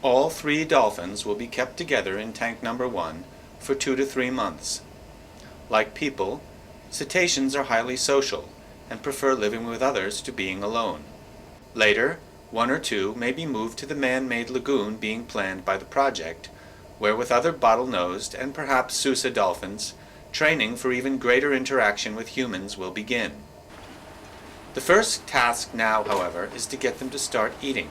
All 3 dolphins will be kept together in tank number 1 for 2 to 3 months. Like people, cetaceans are highly social and prefer living with others to being alone. Later, 1 or 2 may be moved to the man-made lagoon being planned by the project, where with other bottle-nosed and perhaps Sousa dolphins, training for even greater interaction with humans will begin. The first task now, however, is to get them to start eating.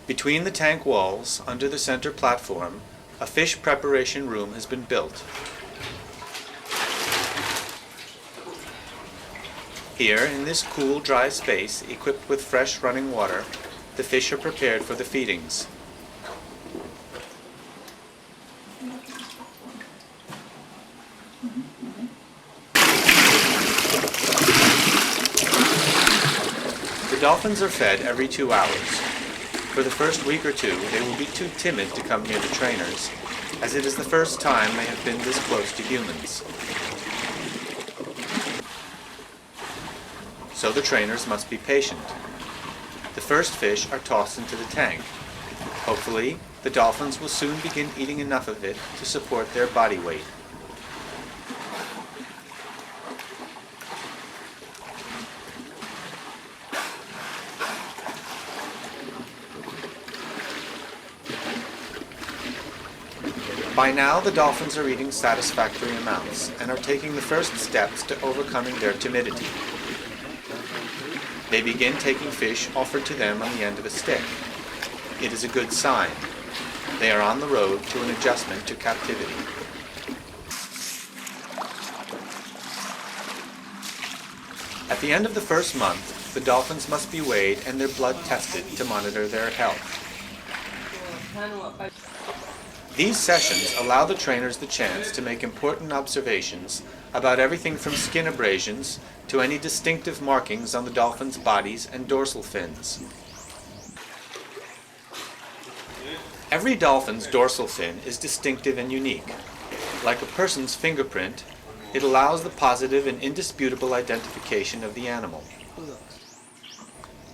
Between the tank walls, under the center platform, a fish preparation room has been built. Here, in this cool, dry space, equipped with fresh running water, the fish are prepared for the feedings. The dolphins are fed every 2 hours. For the first week or 2, they will be too timid to come near the trainers, as it is the first time they have been this close to humans. So the trainers must be patient. The first fish are tossed into the tank. Hopefully, the dolphins will soon begin eating enough of it to support their body weight. By now, the dolphins are eating satisfactory amounts and are taking the first steps to overcoming their timidity. They begin taking fish offered to them on the end of a stick. It is a good sign. They are on the road to an adjustment to captivity. At the end of the first month, the dolphins must be weighed and their blood tested to monitor their health. These sessions allow the trainers the chance to make important observations about everything from skin abrasions to any distinctive markings on the dolphins' bodies and dorsal fins. Every dolphin's dorsal fin is distinctive and unique. Like a person's fingerprint, it allows the positive and indisputable identification of the animal.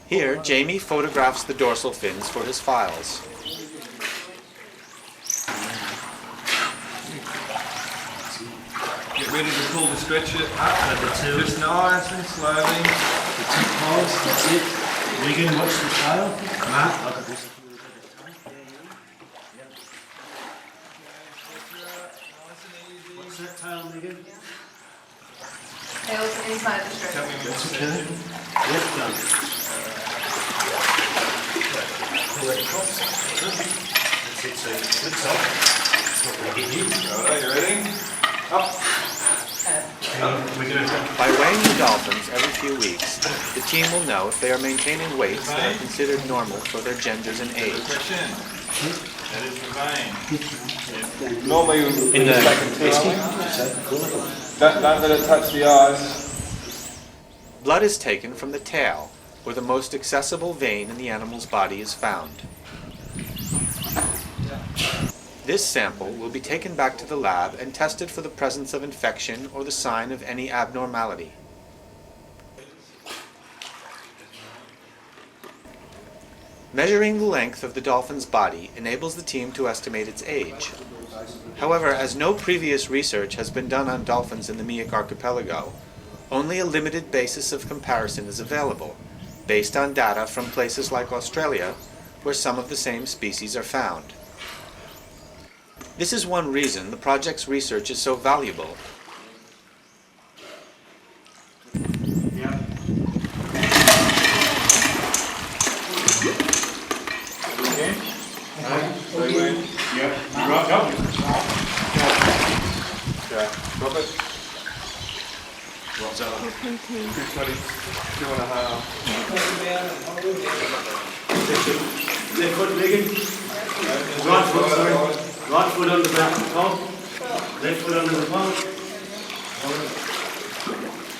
Here, Jamie photographs the dorsal fins for his files. Get ready to pull the stretcher up, just nice and slowly. The 2 poles, that's it. Megan, watch the tail. Matt, I've got this. What's that tail, Megan? Tails inside the stretcher. That's okay. Yep, done. Pull that across. That's it, so it flips off. It's not going to hit you. Alright, you ready? Up. By weighing the dolphins every few weeks, the team will know if they are maintaining weights that are considered normal for their genders and age. Press in. That is the vein. Normally In the don't let it touch the eyes. Blood is taken from the tail, where the most accessible vein in the animal's body is found. This sample will be taken back to the lab and tested for the presence of infection or the sign of any abnormality. Measuring the length of the dolphin's body enables the team to estimate its age. However, as no previous research has been done on dolphins in the Miyak archipelago, only a limited basis of comparison is available, based on data from places like Australia, where some of the same species are found. This is one reason the project's research is so valuable. Drop it. What's up? 2.5. Left foot, Megan. Right foot, sorry. Right foot on the back of the pole. Left foot under the pole.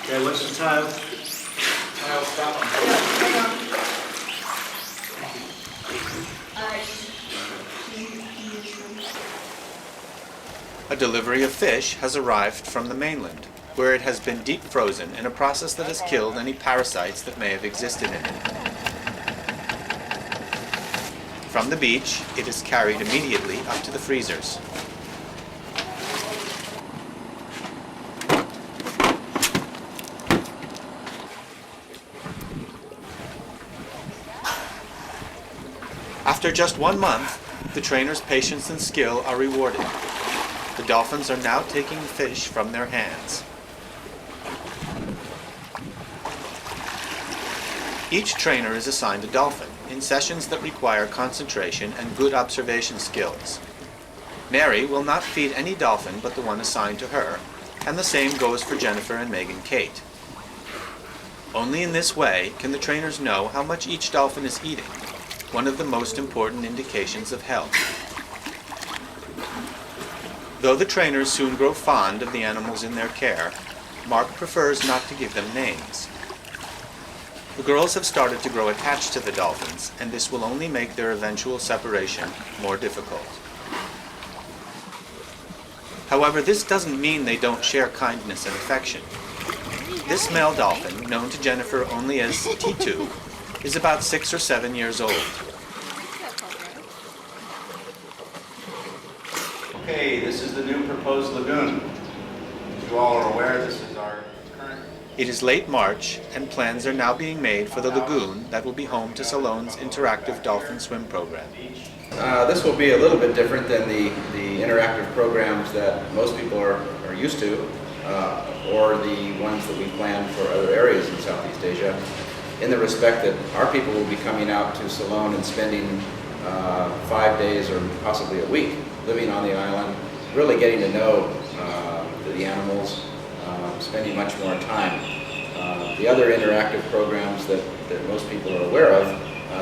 Okay, watch the tail. Tail start. A delivery of fish has arrived from the mainland, where it has been deep frozen in a process that has killed any parasites that may have existed in it. From the beach, it is carried immediately up to the freezers. After just 1 month, the trainer's patience and skill are rewarded. The dolphins are now taking fish from their hands. Each trainer is assigned a dolphin in sessions that require concentration and good observation skills. Mary will not feed any dolphin but the one assigned to her, and the same goes for Jennifer and Megan Kate. Only in this way can the trainers know how much each dolphin is eating, one of the most important indications of health. Though the trainers soon grow fond of the animals in their care, Mark prefers not to give them names. The girls have started to grow attached to the dolphins, and this will only make their eventual separation more difficult. However, this doesn't mean they don't share kindness and affection. This male dolphin, known to Jennifer only as T2, is about 6 or 7 years old. Okay, this is the new proposed lagoon. As you all are aware, this is our current... It is late March, and plans are now being made for the lagoon that will be home to Salone's interactive dolphin swim program. This will be a little bit different than the interactive programs that most people are used to, or the ones that we plan for other areas in Southeast Asia, in the respect that our people will be coming out to Salone and spending 5 days or possibly a week living on the island, really getting to know the animals, spending much more time. The other interactive programs that most people are aware of,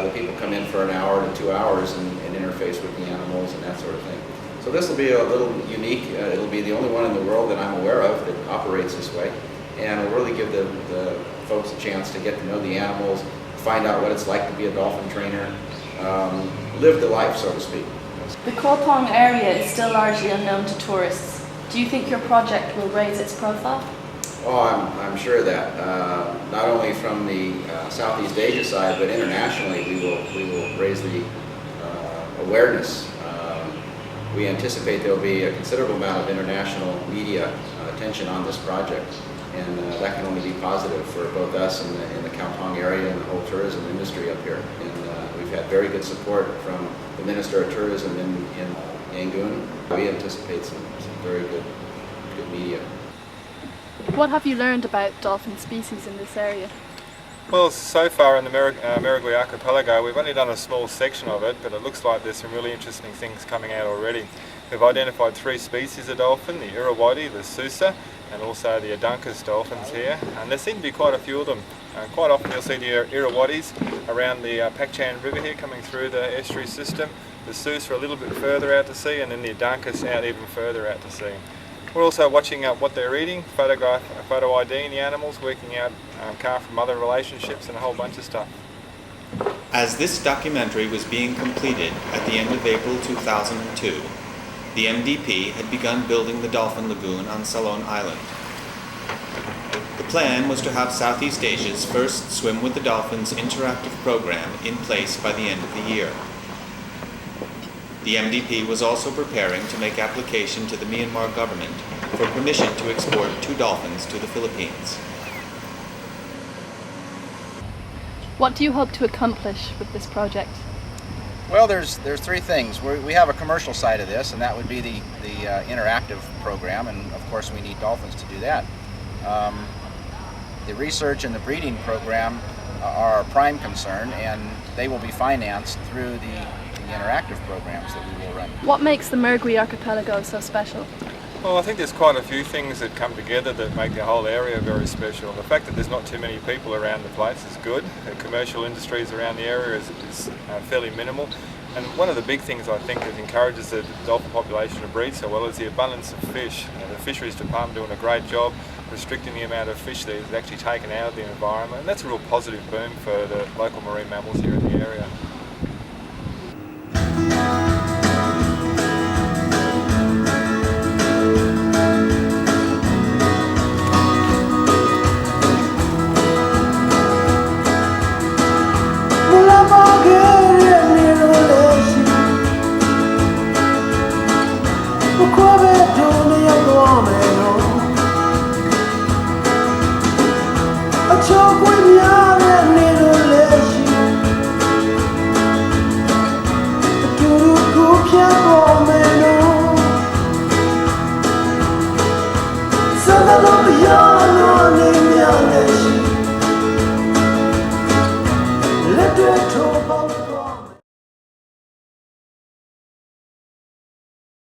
the people come in for an hour to 2 hours and interface with the animals and that sort of thing. So this will be a little unique. It'll be the only one in the world that I'm aware of that operates this way, and it'll really give the folks a chance to get to know the animals, find out what it's like to be a dolphin trainer, live the life, so to speak. The Koh Tong area is still largely unknown to tourists. Do you think your project will raise its profile? Oh, I'm sure of that. Not only from the Southeast Asia side, but internationally, we will raise the awareness. We anticipate there will be a considerable amount of international media attention on this project, and that can only be positive for both us in the Koh Tong area and the whole tourism industry up here. And we've had very good support from the Minister of Tourism in Yangon. We anticipate some very good media. What have you learned about dolphin species in this area? Well, so far in the Maragui Archipelago, we've only done a small section of it, but it looks like there's some really interesting things coming out already. We've identified 3 species of dolphin, the Irrawaddy, the Sousa, and also the Aduncus dolphins here, and there seem to be quite a few of them. Quite often you'll see the Irrawaddys around the Pakchan River here coming through the estuary system, the Sousa a little bit further out to sea, and then the Aduncus out even further out to sea. We're also watching what they're eating, photo IDing the animals, working out calf from other relationships and a whole bunch of stuff. As this documentary was being completed at the end of April 2002, the MDP had begun building the dolphin lagoon on Salone Island. The plan was to have Southeast Asia's first Swim with the Dolphins interactive program in place by the end of the year. The MDP was also preparing to make application to the Myanmar government for permission to export 2 dolphins to the Philippines. What do you hope to accomplish with this project? Well, there's 3 things. We have a commercial side of this, and that would be the interactive program, and of course we need dolphins to do that. The research and the breeding program are our prime concern, and they will be financed through the interactive programs that we will run. What makes the Maragui Archipelago so special? Well, I think there's quite a few things that come together that make the whole area very special. The fact that there's not too many people around the place is good. The commercial industries around the area is fairly minimal. And one of the big things I think that encourages the dolphin population to breed so well is the abundance of fish. The fisheries department doing a great job restricting the amount of fish that is actually taken out of the environment, and that's a real positive boom for the local marine mammals here in the area.